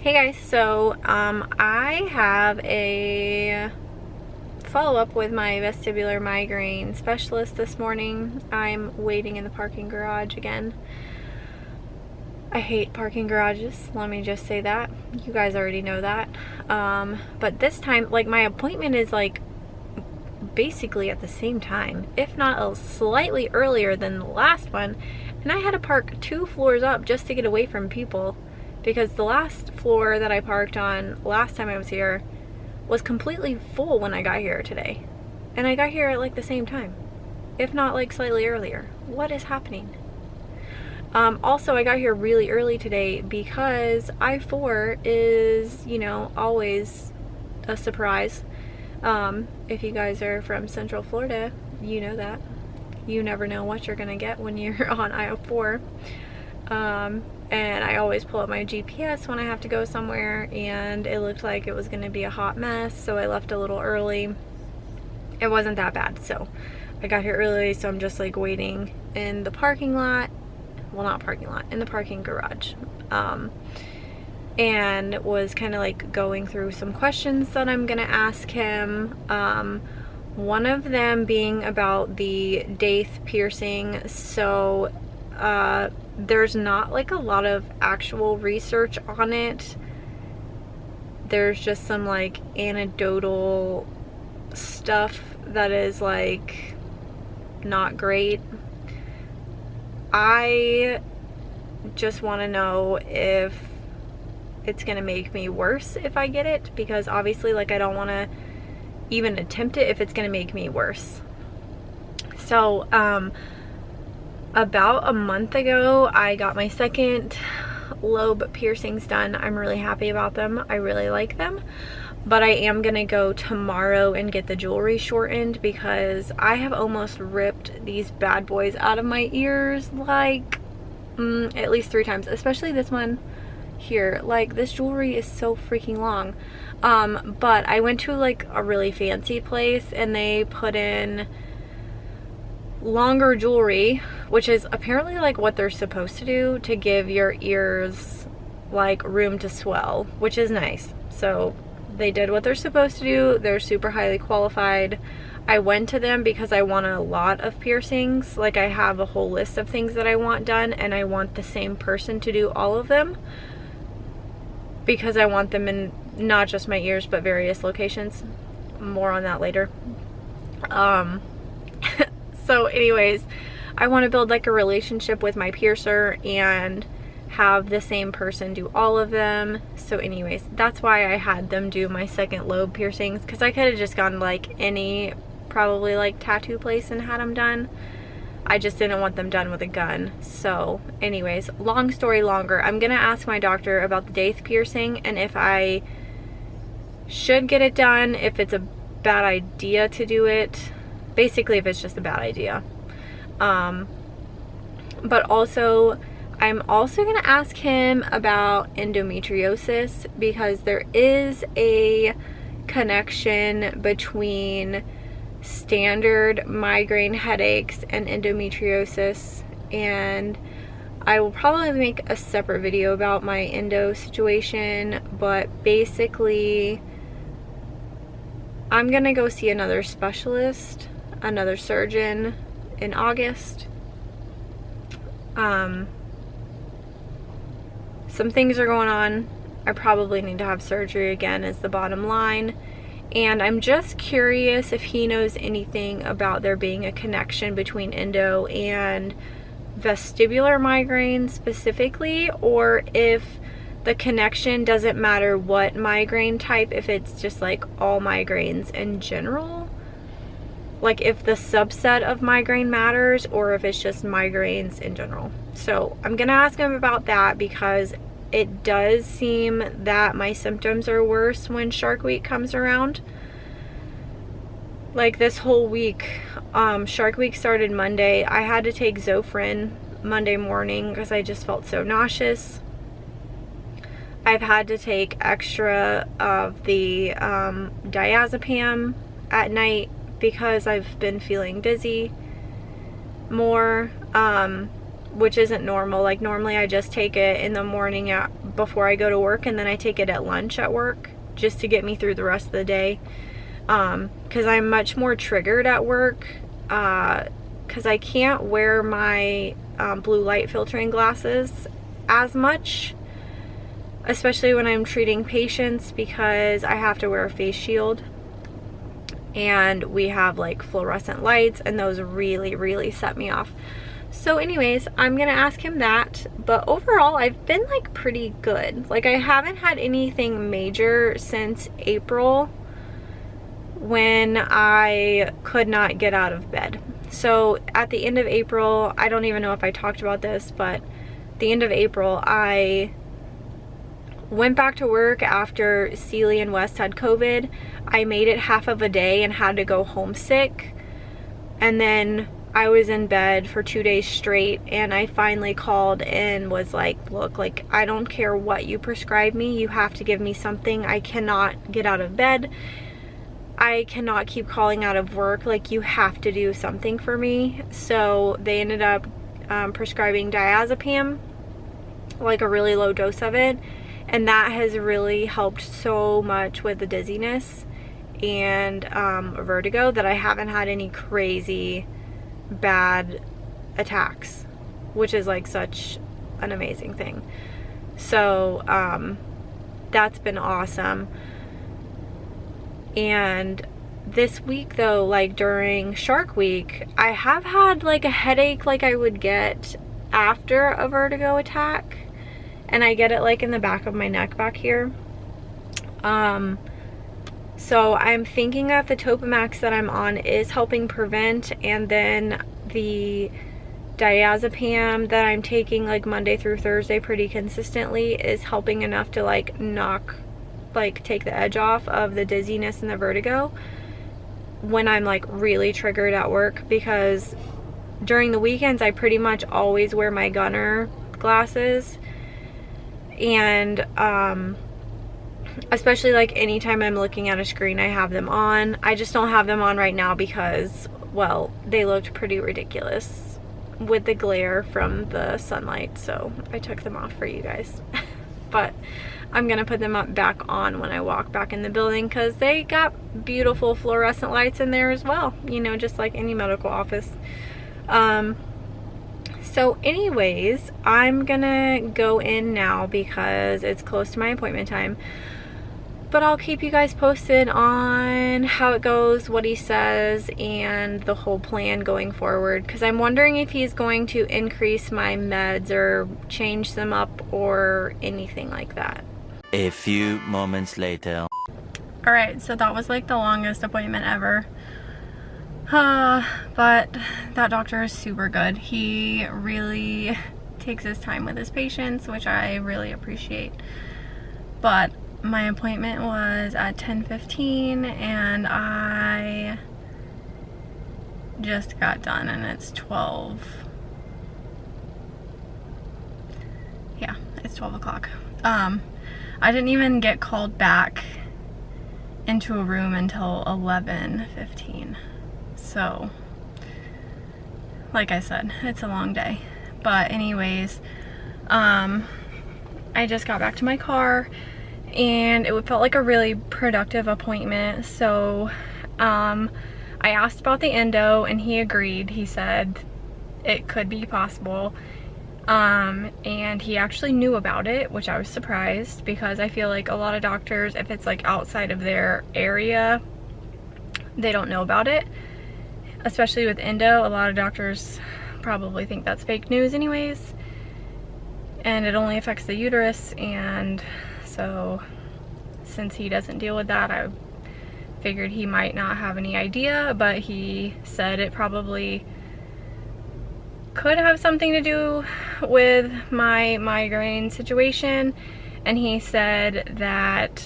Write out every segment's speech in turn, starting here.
Hey guys, so I have a follow-up with my vestibular migraine specialist this morning. I'm waiting in the parking garage again. I hate parking garages, let me just say that. You guys already know that. But this time, like, my appointment is like basically at the same time, if not slightly earlier than the last one, and I had to park 2 floors up just to get away from people, because the last floor that I parked on last time I was here was completely full when I got here today. And I got here at like the same time, if not like slightly earlier. What is happening? Also, I got here really early today because I-4 is, you know, always a surprise. If you guys are from Central Florida, you know that. You never know what you're gonna get when you're on I-4. And I always pull up my GPS when I have to go somewhere, and it looked like it was going to be a hot mess, so I left a little early. It wasn't that bad, so I got here early, so I'm just like waiting in the parking lot. Well, not parking lot, in the parking garage. And was kind of like going through some questions that I'm going to ask him. One of them being about the daith piercing. So there's not like a lot of actual research on it. There's just some like anecdotal stuff that is like not great. I just want to know if it's gonna make me worse if I get it, because obviously, like, I don't want to even attempt it if it's gonna make me worse. So about a month ago, I got my second lobe piercings done. I'm really happy about them. I really like them. But I am gonna go tomorrow and get the jewelry shortened, because I have almost ripped these bad boys out of my ears like at least 3 times, especially this one here. Like, this jewelry is so freaking long. But I went to like a really fancy place and they put in longer jewelry, which is apparently like what they're supposed to do to give your ears like room to swell, which is nice. So they did what they're supposed to do. They're super highly qualified. I went to them because I want a lot of piercings. Like, I have a whole list of things that I want done, and I want the same person to do all of them, because I want them in not just my ears but various locations. More on that later. So anyways, I want to build like a relationship with my piercer and have the same person do all of them. So anyways, that's why I had them do my second lobe piercings, because I could have just gone like any probably like tattoo place and had them done. I just didn't want them done with a gun. So anyways, long story longer, I'm gonna ask my doctor about the daith piercing and if I should get it done, if it's a bad idea to do it. Basically, if it's just a bad idea. But also, I'm also going to ask him about endometriosis, because there is a connection between standard migraine headaches and endometriosis, and I will probably make a separate video about my endo situation. But basically, I'm going to go see another specialist, another surgeon in August. Some things are going on. I probably need to have surgery again, is the bottom line. And I'm just curious if he knows anything about there being a connection between endo and vestibular migraine specifically, or if the connection doesn't matter what migraine type, if it's just like all migraines in general. Like, if the subset of migraine matters, or if it's just migraines in general. So I'm gonna ask him about that, because it does seem that my symptoms are worse when Shark Week comes around. Like, this whole week, Shark Week started Monday. I had to take Zofran Monday morning because I just felt so nauseous. I've had to take extra of the diazepam at night because I've been feeling dizzy more, which isn't normal. Like, normally I just take it in the morning before I go to work, and then I take it at lunch at work just to get me through the rest of the day. Because I'm much more triggered at work because I can't wear my blue light filtering glasses as much, especially when I'm treating patients, because I have to wear a face shield, and we have like fluorescent lights, and those really set me off. So anyways, I'm gonna ask him that, but overall I've been like pretty good. Like, I haven't had anything major since April, when I could not get out of bed. So at the end of April, I don't even know if I talked about this, but the end of April, I went back to work after Celie and West had COVID. I made it half of a day and had to go home sick. And then I was in bed for 2 days straight, and I finally called and was like, look, like, I don't care what you prescribe me. You have to give me something. I cannot get out of bed. I cannot keep calling out of work. Like, you have to do something for me. So they ended up prescribing diazepam, like a really low dose of it, and that has really helped so much with the dizziness and vertigo, that I haven't had any crazy bad attacks, which is like such an amazing thing. So that's been awesome. And this week though, like during Shark Week, I have had like a headache like I would get after a vertigo attack, and I get it like in the back of my neck back here. So I'm thinking that the Topamax that I'm on is helping prevent, and then the diazepam that I'm taking like Monday through Thursday pretty consistently is helping enough to like take the edge off of the dizziness and the vertigo when I'm like really triggered at work, because during the weekends I pretty much always wear my gunner glasses, and especially like anytime I'm looking at a screen I have them on. I just don't have them on right now because, well, they looked pretty ridiculous with the glare from the sunlight, so I took them off for you guys. But I'm gonna put them back on when I walk back in the building, because they got beautiful fluorescent lights in there as well, you know, just like any medical office. So anyways, I'm gonna go in now because it's close to my appointment time, but I'll keep you guys posted on how it goes, what he says, and the whole plan going forward, because I'm wondering if he's going to increase my meds or change them up or anything like that. A few moments later. Alright, so that was like the longest appointment ever. But that doctor is super good. He really takes his time with his patients, which I really appreciate. But my appointment was at 10:15 and I just got done, and it's 12. Yeah, it's 12 o'clock. I didn't even get called back into a room until 11:15. So, like I said, it's a long day. But anyways, I just got back to my car, and it felt like a really productive appointment. So I asked about the endo, and he agreed. He said it could be possible, and he actually knew about it, which I was surprised, because I feel like a lot of doctors, if it's like outside of their area, they don't know about it. Especially with endo, a lot of doctors probably think that's fake news anyways, and it only affects the uterus. And so since he doesn't deal with that, I figured he might not have any idea, but he said it probably could have something to do with my migraine situation. And he said that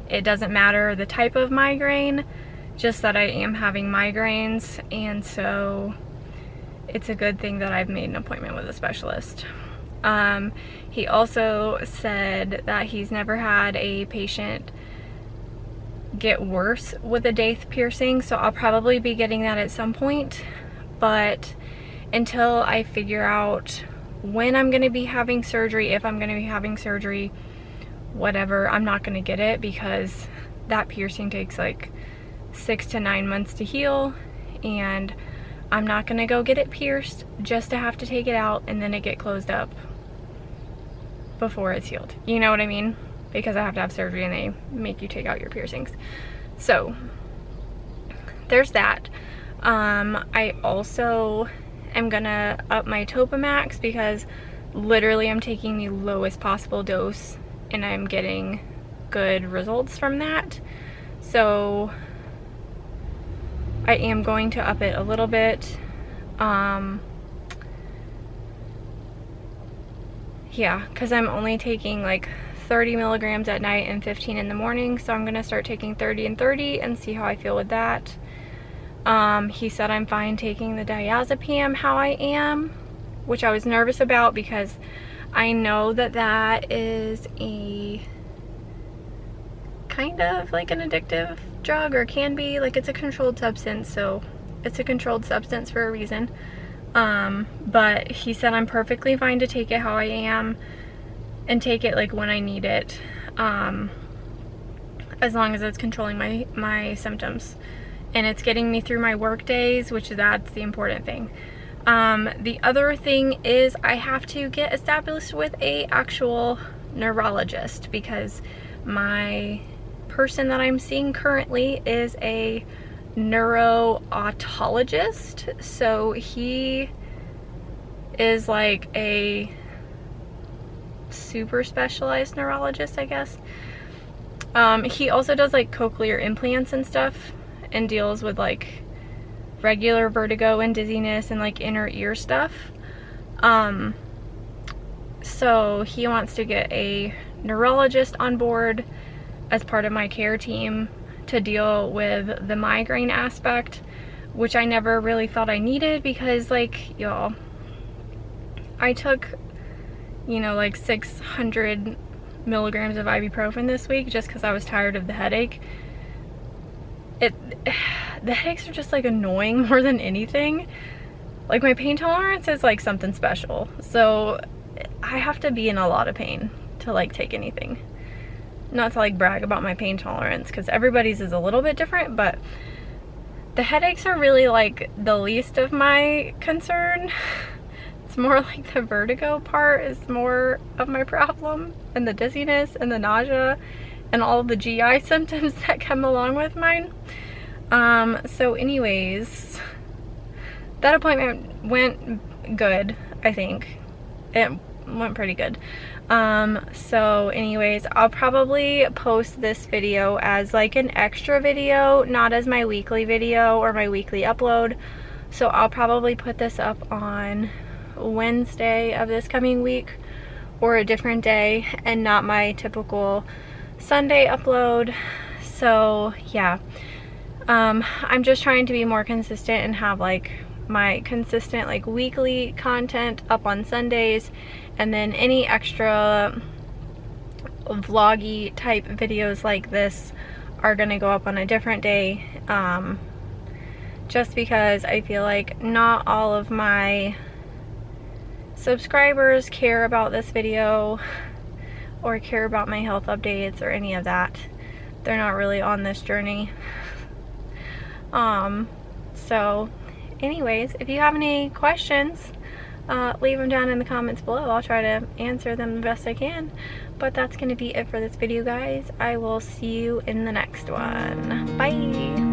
it doesn't matter the type of migraine, just that I am having migraines, and so it's a good thing that I've made an appointment with a specialist. He also said that he's never had a patient get worse with a daith piercing, so I'll probably be getting that at some point. But until I figure out when I'm gonna be having surgery, if I'm gonna be having surgery, whatever, I'm not gonna get it because that piercing takes like 6 to 9 months to heal, and I'm not gonna go get it pierced just to have to take it out and then it get closed up before it's healed. You know what I mean? Because I have to have surgery and they make you take out your piercings. So there's that. I also am gonna up my Topamax because literally I'm taking the lowest possible dose and I'm getting good results from that. So I am going to up it a little bit. Yeah, because I'm only taking like 30 milligrams at night and 15 in the morning, so I'm gonna start taking 30 and 30 and see how I feel with that. He said I'm fine taking the diazepam how I am, which I was nervous about because I know that that is a kind of like an addictive drug, or can be. Like, it's a controlled substance, so it's a controlled substance for a reason. But he said I'm perfectly fine to take it how I am and take it like when I need it, as long as it's controlling my symptoms and it's getting me through my work days, which that's the important thing. The other thing is I have to get established with a actual neurologist because my person that I'm seeing currently is a neuro-otologist. So he is like a super specialized neurologist, I guess. He also does like cochlear implants and stuff and deals with like regular vertigo and dizziness and like inner ear stuff. So he wants to get a neurologist on board as part of my care team to deal with the migraine aspect, which I never really thought I needed because, like, y'all, I took, you know, like 600 milligrams of ibuprofen this week just because I was tired of the headache. The headaches are just like annoying more than anything. Like, my pain tolerance is like something special, so I have to be in a lot of pain to like take anything. Not to like brag about my pain tolerance because everybody's is a little bit different, but the headaches are really like the least of my concern. It's more like the vertigo part is more of my problem, and the dizziness and the nausea and all of the GI symptoms that come along with mine. So anyways, that appointment went good, I think. It went pretty good. So anyways, I'll probably post this video as like an extra video, not as my weekly video or my weekly upload. So I'll probably put this up on Wednesday of this coming week or a different day and not my typical Sunday upload. So yeah, I'm just trying to be more consistent and have like my consistent like weekly content up on Sundays, and then any extra vloggy type videos like this are gonna go up on a different day, just because I feel like not all of my subscribers care about this video or care about my health updates or any of that. They're not really on this journey. So anyways, if you have any questions, leave them down in the comments below. I'll try to answer them the best I can. But that's going to be it for this video, guys. I will see you in the next one. Bye!